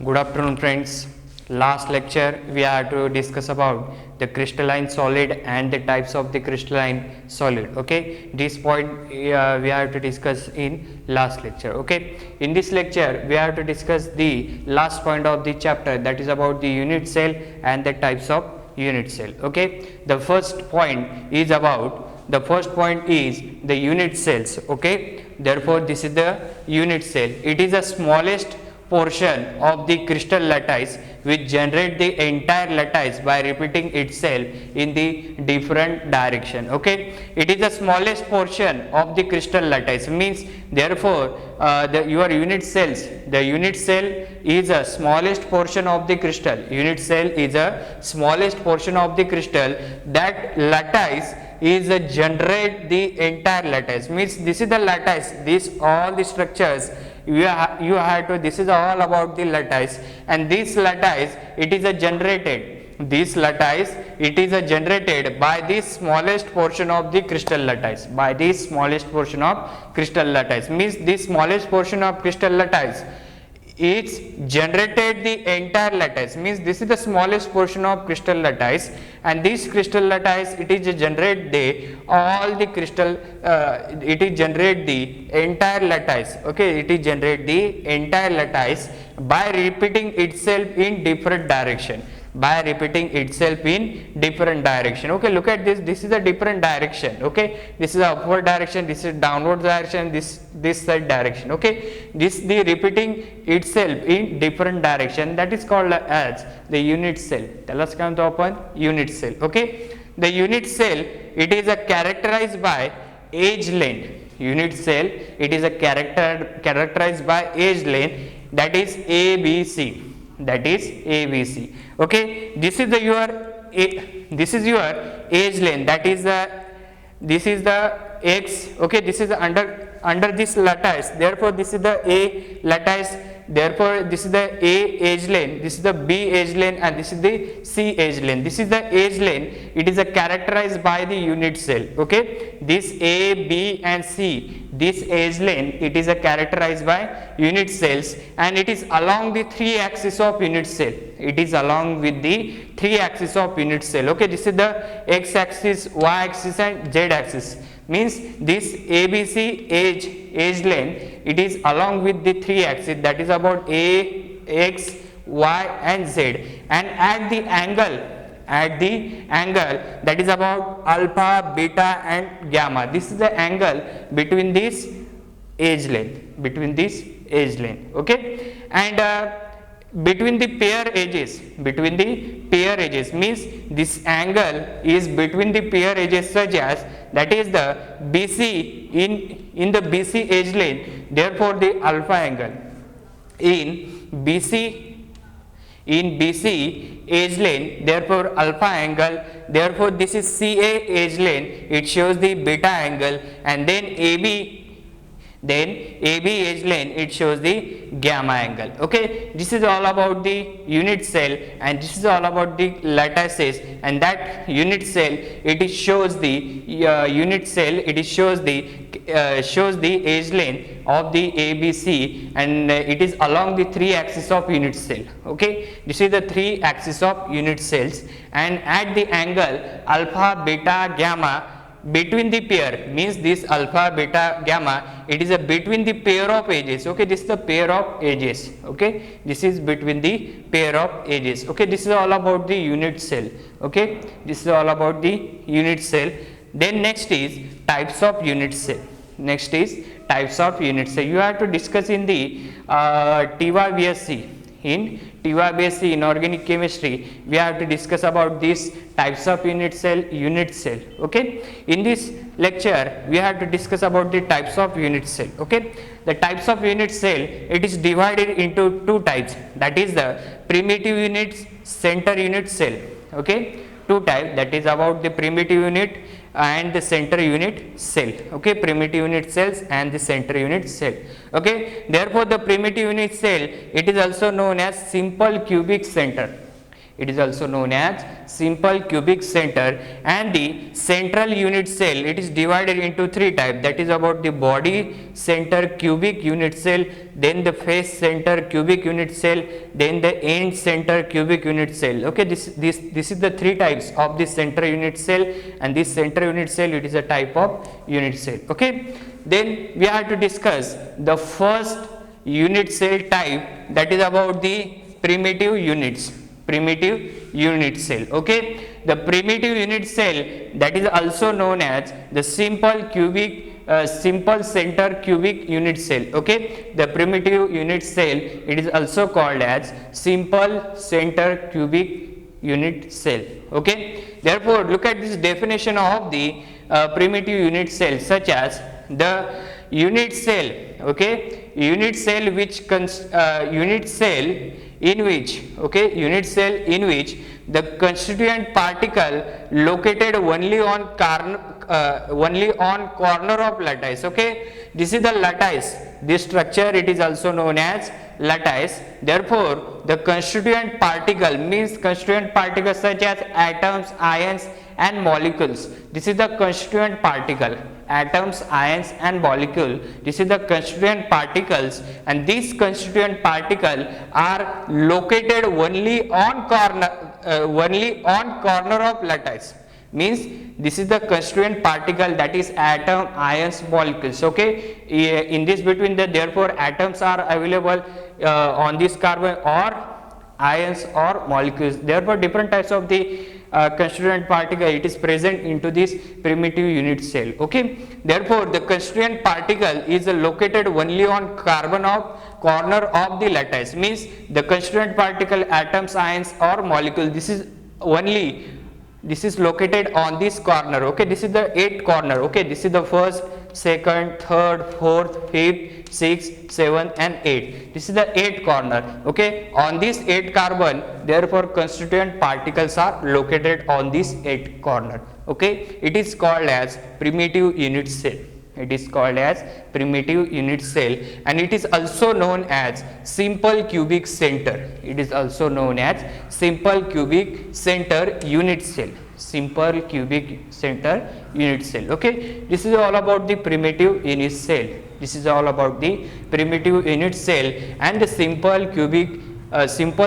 Good afternoon, friends. Last lecture we have to discuss about the crystalline solid and the types of the crystalline solid. Okay, this point we have to discuss in last lecture. Okay, in this lecture we have to discuss the last point of the chapter, that is about the unit cell and the types of unit cell. Okay, the first point is the unit cells. Okay, therefore this is the unit cell. It is the smallest portion of the crystal lattice which generate the entire lattice by repeating itself in the different direction. Okay, it is the smallest portion of the crystal lattice, means therefore your unit cells, the unit cell is a smallest portion of the crystal. Unit cell is a smallest portion of the crystal. That lattice is generate the entire lattice, means this is the lattice, this all the structures you have to, this is all about the lattice, and this lattice it is generated, this lattice it is generated by this smallest portion of the crystal lattice, by this smallest portion of crystal lattice, means this smallest portion of crystal lattice it's generated the entire lattice, means this is the smallest portion of crystal lattice, and this crystal lattice it is generate the all the crystal it is generate the entire lattice. Okay, it is generate the entire lattice by repeating itself in different direction, by repeating itself in different direction. Okay, look at this, this is a different direction. Okay, this is upward direction, this is downward direction, this side direction. Okay, this the repeating itself in different direction, that is called as the unit cell. Let's come to open unit cell. Okay, the unit cell it is characterized by edge length. Unit cell it is characterized by edge length, that is ABC, that is ABC. Okay, this is the this is your edge length, that is this is the X. Okay, this is under this lattice, therefore this is the A lattice, therefore this is the A edge length, this is the B edge length, and this is the C edge length. This is the edge length, it is characterized by the unit cell. Okay, this A, B and C, this edge length it is characterized by unit cells, and it is along the 3 axis of unit cell. It is along with the 3 axis of unit cell. Okay, this is the X axis, Y axis and Z axis, means this ABC edge length it is along with the 3 axis, that is about A, X, Y and Z, and at the angle that is about alpha, beta and gamma. This is the angle between this edge length, okay, and between the pair edges, means this angle is between the pair edges, such as that is the BC in the BC edge length, therefore the alpha angle in BC edge length, therefore alpha angle, therefore this is CA edge length, it shows the beta angle, and then AB edge length it shows the gamma angle. Okay, this is all about the unit cell, and this is all about the lattices, and that unit cell it is shows the shows the edge length of the ABC, and it is along the 3 axis of unit cell. Okay, this is the 3 axis of unit cells, and at the angle alpha, beta, gamma between the pair, means this alpha, beta, gamma it is between the pair of edges. Okay, this is the pair of edges. Okay, this is between the pair of edges. Okay, this is all about the unit cell. Okay, this is all about the unit cell. Then next is types of unit cell. Next is types of unit cell. You have to discuss in the TY-BSc. In TY-BSc inorganic chemistry, we have to discuss about these types of unit cell. Okay, in this lecture we have to discuss about the types of unit cell. Okay, the types of unit cell it is divided into 2 types, that is the primitive unit, center unit cell. Okay, 2 types, that is about the primitive unit and the center unit cell. Okay, primitive unit cells and the center unit cell. Okay, therefore the primitive unit cell it is also known as simple cubic center. It is also known as simple cubic center. And the central unit cell, it is divided into three types, that is about the body center cubic unit cell, then the face center cubic unit cell, then the end center cubic unit cell. Okay, this is the three types of the center unit cell, and this center unit cell, it is a type of unit cell. Okay, then we have to discuss the first unit cell type, that is about the primitive units, primitive unit cell. Okay, the primitive unit cell, that is also known as the simple center cubic unit cell. Okay, the primitive unit cell, it is also called as simple center cubic unit cell. Okay, therefore look at this definition of the primitive unit cell, such as the unit cell. Okay, unit cell which unit cell in which, okay, unit cell in which the constituent particle located only on corner of lattice. Okay, this is the lattice, this structure, it is also known as lattice. Therefore the constituent particle means constituent particles such as atoms, ions and molecules. This is the constituent particle, atoms, ions and molecule. This is the constituent particles, and these constituent particle are located only on corner of lattice. Means this is the constituent particle, that is atom, ions, molecules. Okay, in this between the, therefore atoms are available on this carbon, or ions or molecules. Therefore different types of the constituent particle, it is present into this primitive unit cell. Okay, therefore the constituent particle is located only on corner of the lattice. Means the constituent particle, atoms, ions or molecule, this is located on this corner. Okay, this is the 8th corner. Okay, this is the first, second, third, fourth, fifth, sixth, seventh and 8th. This is the 8th corner. Okay, on this 8th carbon, therefore constituent particles are located on this 8th corner. Okay, it is called as primitive unit cell. It is called as primitive unit cell, and it is also known as simple cubic center. It is also known as simple cubic center unit cell. Simple cubic center unit cell. Okay, this is all about the primitive unit cell. This is all about the primitive unit cell and the simple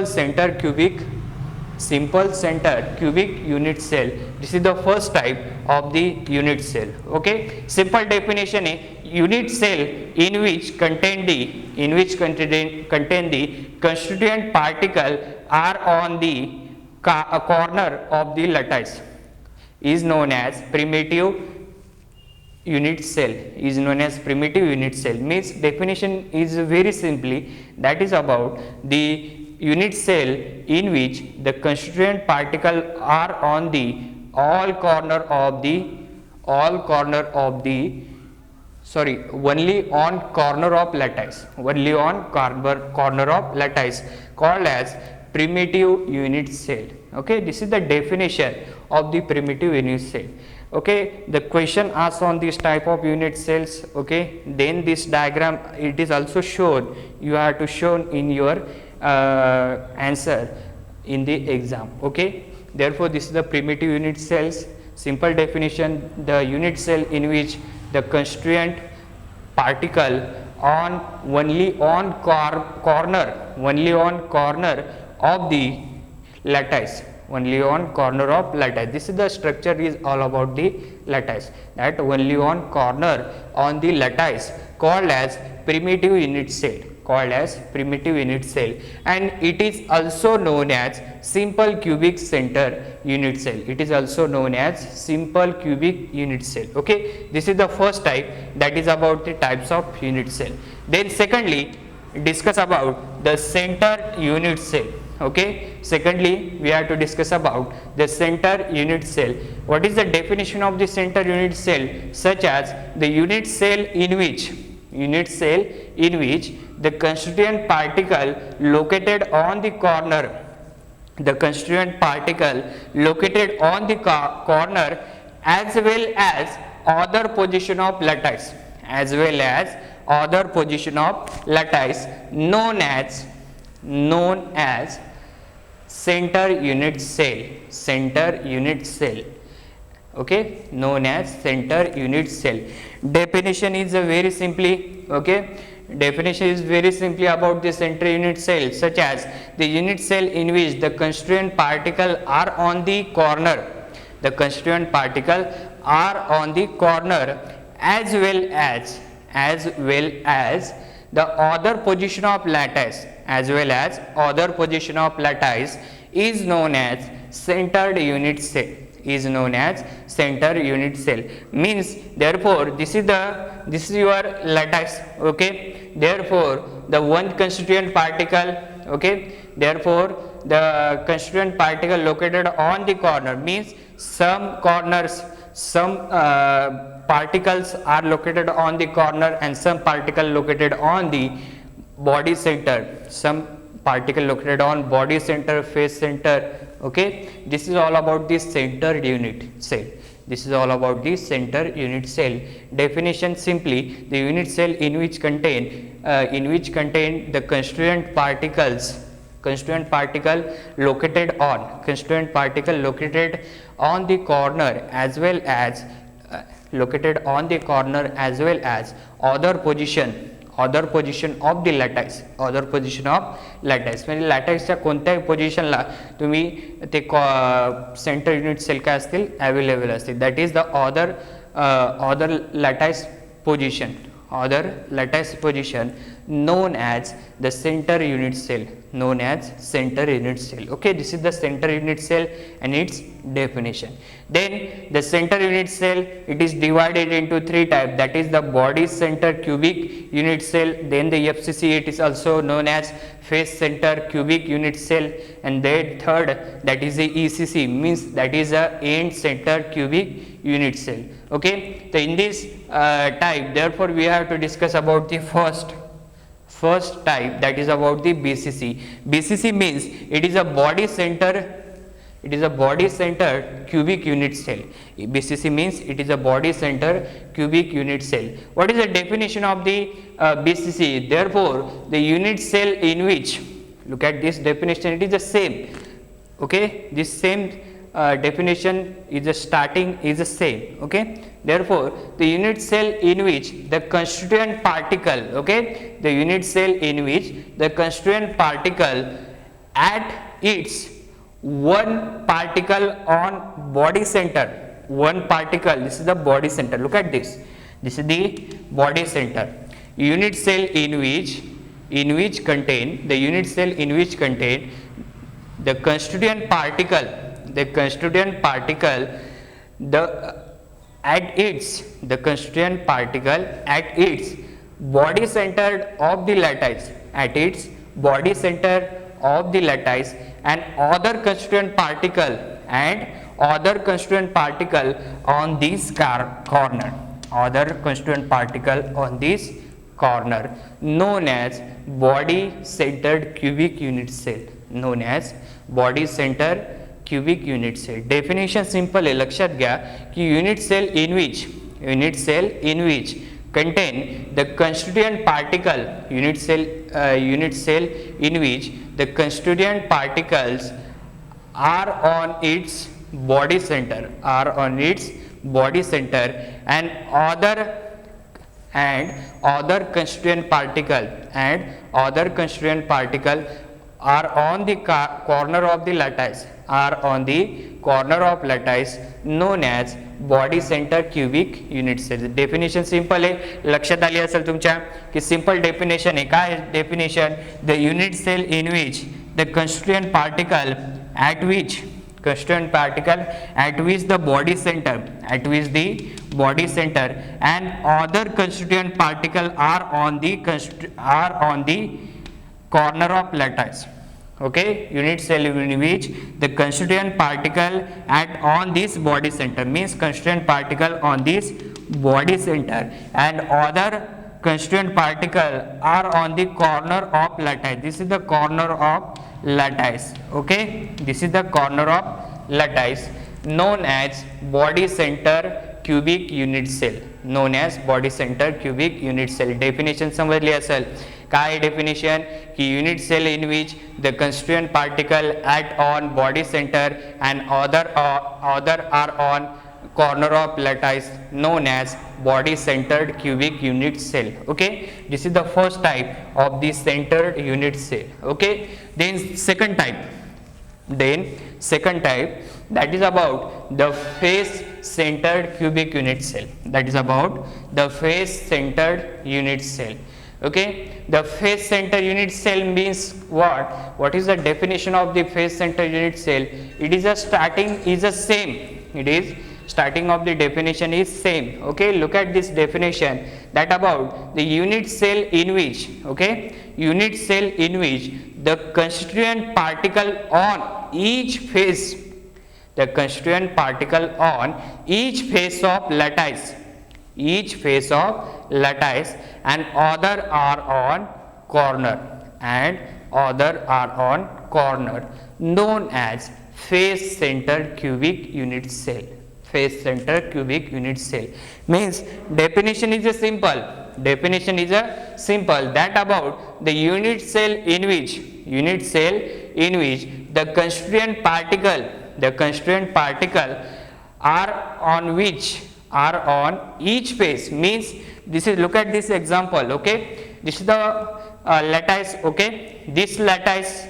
center cubic unit cell. This is the first type of the unit cell. Okay, simple definition is unit cell in which contain the constituent particle are on the corner of the lattice is known as primitive unit cell. Is known as primitive unit cell. Means definition is very simply, that is about the unit cell in which the constituent particle are on the only on corner of lattice, called as primitive unit cell. Okay, this is the definition of the primitive unit cell. Okay, the question asked on this type of unit cells. Okay, then this diagram, it is also shown, you have to show in your answer in the exam. Okay, therefore this is the primitive unit cells. Simple definition, the unit cell in which the constituent particle on only on corner of the lattice, only on corner of lattice. This is the structure is all about the lattice, that only on corner on the lattice, called as primitive unit cell, and it is also known as simple cubic center unit cell. It is also known as simple cubic unit cell. Okay, this is the first type, that is about the types of unit cell. Then secondly, discuss about the center unit cell. Okay, secondly we have to discuss about the center unit cell. What is the definition of the center unit cell? Such as the unit cell in which the constituent particle located on the corner, as well as other position of lattice, known as center unit cell, center unit cell, okay, known as center unit cell. Definition is very simply, okay, definition is very simply about the center unit cell, such as the unit cell in which the constituent particle are on the corner, the constituent particle are on the corner, as well as the other position of lattice, as well as other position of lattice is known as centered unit cell, is known as center unit cell. Means therefore this is your lattice, okay, therefore the one constituent particle, okay, therefore the constituent particle located on the corner, means some corners, some particles are located on the corner and some particle located on the body center, some particle located on body center, face center, okay. This is all about the centered unit cell, this is all about the center unit cell. Definition simply the unit cell in which contain the constituent particle located on the corner, as well as located on the corner, as well as other position of the lattice, other position of lattice. म्हणजे लॅटाईसच्या कोणत्याही पोझिशनला तुम्ही ते centre unit cell काय असतील, available असतील, that is the other lattice position, other lattice position known as the center unit cell, known as center unit cell, okay. This is the center unit cell and its definition. Then the center unit cell, it is divided into three types, that is the body center cubic unit cell, then the FCC, it is also known as face center cubic unit cell, and then third, that is the ECC, means that is a end center cubic unit cell, okay. So in this type, therefore we have to discuss about the first type, that is about the BCC. BCC means it is a body center cubic unit cell. BCC means it is a body center cubic unit cell. What is the definition of the BCC? Therefore the unit cell in which, look at this definition, it is the same, okay, this same definition is the starting is the same, okay. Therefore the unit cell in which the constituent particle, okay, the unit cell in which the constituent particle at its one particle on body center, one particle, this is the body center, look at this, this is the body center, unit cell in which contain the unit cell in which contain the constituent particle, the constituent particle at its body center of the lattice, at its body center of the lattice, and other constituent particle on this corner, other constituent particle on this corner, known as body centered cubic unit cell, known as body center cubic unit cell. Definition simple है, लक्षात घ्या कि unit cell in which contain the constituent particle, unit cell in which the constituent particles are on its body center, and other constituent particle are on the corner of the lattice, known as body center cubic unit cell. Definition simple आहे, लक्षात आली असेल तुमच्या की simple definition आहे. काय definition? The unit cell in which the constituent particle at which the body center, and other constituent particle are on the corner of lattice. Okay, unit cell in which the constituent particle on this body center, means constituent particle on this body center, and other constituent particle are on the corner of lattice. This is the corner of lattice. Okay, this is the corner of lattice, known as body center cubic unit cell, known as body center cubic unit cell. Definition समजली असेल. काय definition की unit cell in which the constituent particle act on body center and other are on corner of lattice known as body centered cubic unit cell. Okay, this is the first type of the centered unit cell. Okay, then second type that is about the face centered cubic unit cell. That is about the face centered unit cell. Okay, the face center unit cell means what is the definition of the face center unit cell? It is a starting is the same. It is starting of the definition is same. Okay, look at this definition, that about the unit cell in which, okay, unit cell in which the constituent particle on each face, the constituent particle on each face of lattice, and other are on corner, known as face centered cubic unit cell. Face center cubic unit cell means definition is a simple that about the unit cell in which the constituent particle are on each face. Means this is, look at this example. Okay, this is the lattice. Okay, this lattice,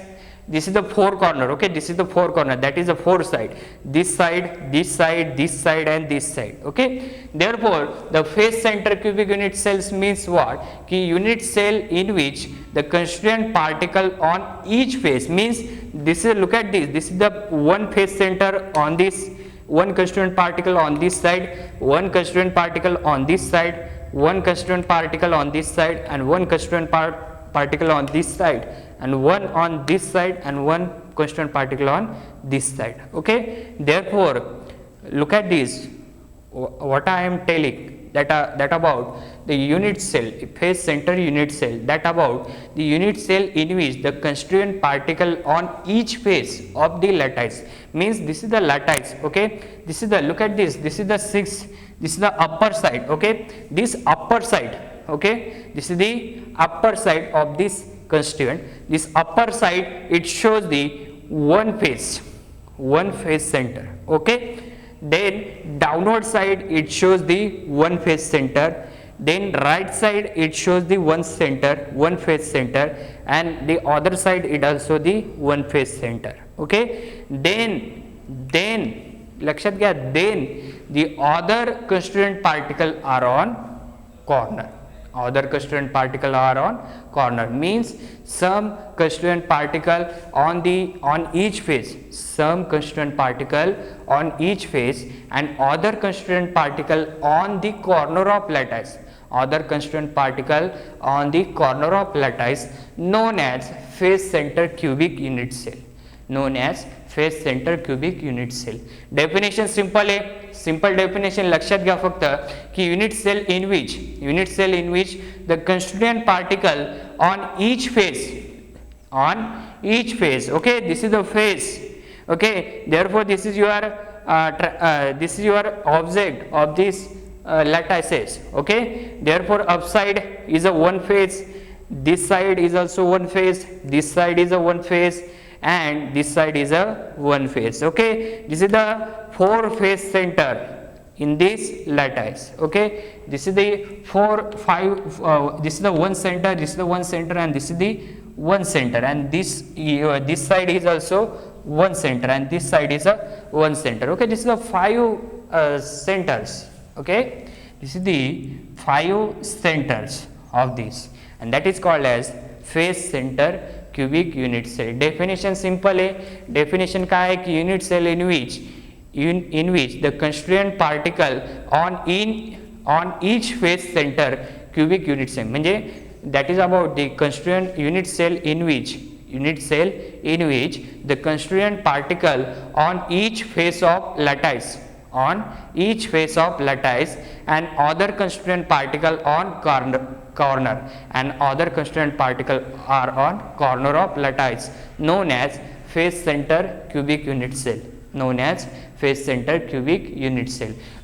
this is the four corner. Okay, this is the four corner, that is the four side, this side, this side, this side, and this side. Okay, therefore the face center cubic unit cells means what? Ki unit cell in which the constituent particle on each face, means this is, look at this is the one face center on this, one constituent particle on this side, one constituent particle on this side, one constituent particle on this side, and one constituent particle on this side, and one on this side, and one constituent particle on this side. Okay, therefore look at this, what I am telling, that about the unit cell, face center unit cell, that about the unit cell in which the constituent particle on each face of the lattice, means this is the lattice. Okay, this is the, look at this is the this is the upper side. Okay, this upper side, okay, this is the upper side of this constituent. This upper side, it shows the one face center. Okay, then downward side it shows the one face center, then right side it shows the one face center, and the other side it also the one face center. Okay, then lakshat gya, then the other constituent particle are on corner. Means some constituent particle on each face, and other constituent particle on the corner of lattice, known as face center cubic unit cell. Definition simple है, simple definition लक्षात घ्या फक्त की unit cell in which the constituent particle on each face, okay, this is the face. Okay, therefore this is your object of this lattices. Okay, therefore upside is a one face, this side is also one face, this side is a one face, and this side is a one face. Okay, this is the four face center in this lattice. Okay, this is the this is the one center, this is the one center, and this is the one center, and this side is also one center, and this side is a one center. Okay, this is the five centers. Okay, this is the five centers of this, and that is called as face center cubic unit cell. Definition simple है, definition का है कि unit cell in which the constituent particle on each face center cubic unit cell, म्हणजे that is about the constituent unit cell in which the constituent particle on each face of lattice, and other constituent particle on corner, and other constituent particle are on corner of lattice, known as face center cubic unit cell.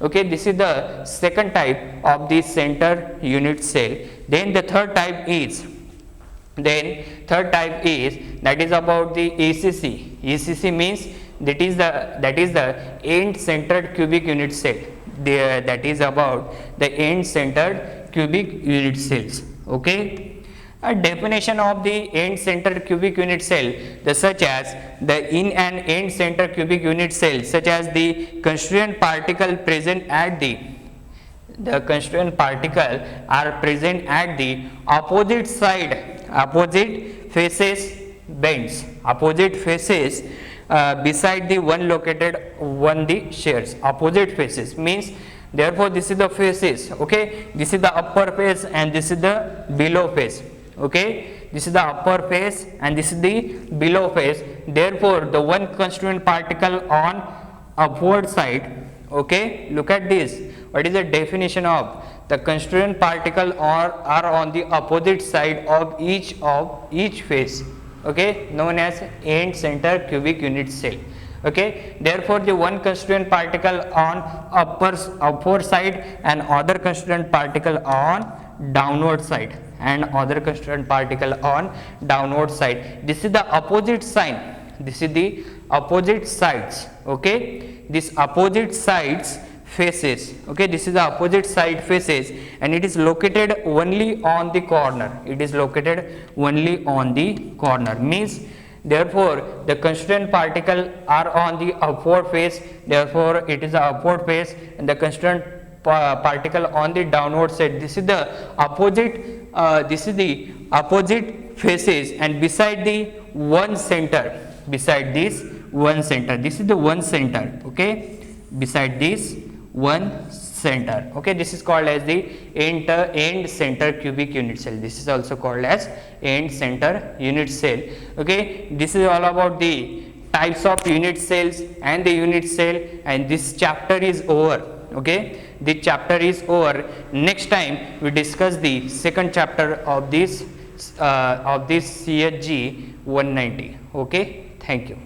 Okay, this is the second type of the center unit cell. Then the third type is Then third type is that is about the ACC. ACC means that is the end centered cubic unit cell. That is about the end centered cubic unit cells. Okay. A definition of the end centered cubic unit cell, such as the in an end center cubic unit cell, such as the constituent particle present at the constituent particle are present at the opposite side, opposite faces bends, opposite faces beside the one located one the shares. Opposite faces means, therefore this is the faces. Okay, this is the upper face and this is the below face. Okay, this is the upper face and this is the below face. Therefore the one constituent particle on upward side. Okay, look at this. What is the definition of the constituent particle are on the opposite side of each face? Okay, known as end center cubic unit cell. Okay, therefore the one constituent particle on upper side and other constituent particle on downward side and other constituent particle on downward side. This is the opposite sign. This is the opposite sides. Okay, this opposite sides faces. Okay, this is the opposite side faces and it is located only on the corner. It is located only on the corner, means therefore the constituent particle are on the upward face, therefore it is the upward face, and the constituent particle on the downward side. This is the opposite faces, and beside the one center, beside this one center, this is the one center. Okay, beside this one center. Okay, this is called as the end center cubic unit cell. This is also called as end center unit cell. Okay, this is all about the types of unit cells and the unit cell, and this chapter is over. Okay, this chapter is over. Next time we discuss the second chapter of this CHG 190. Okay, thank you.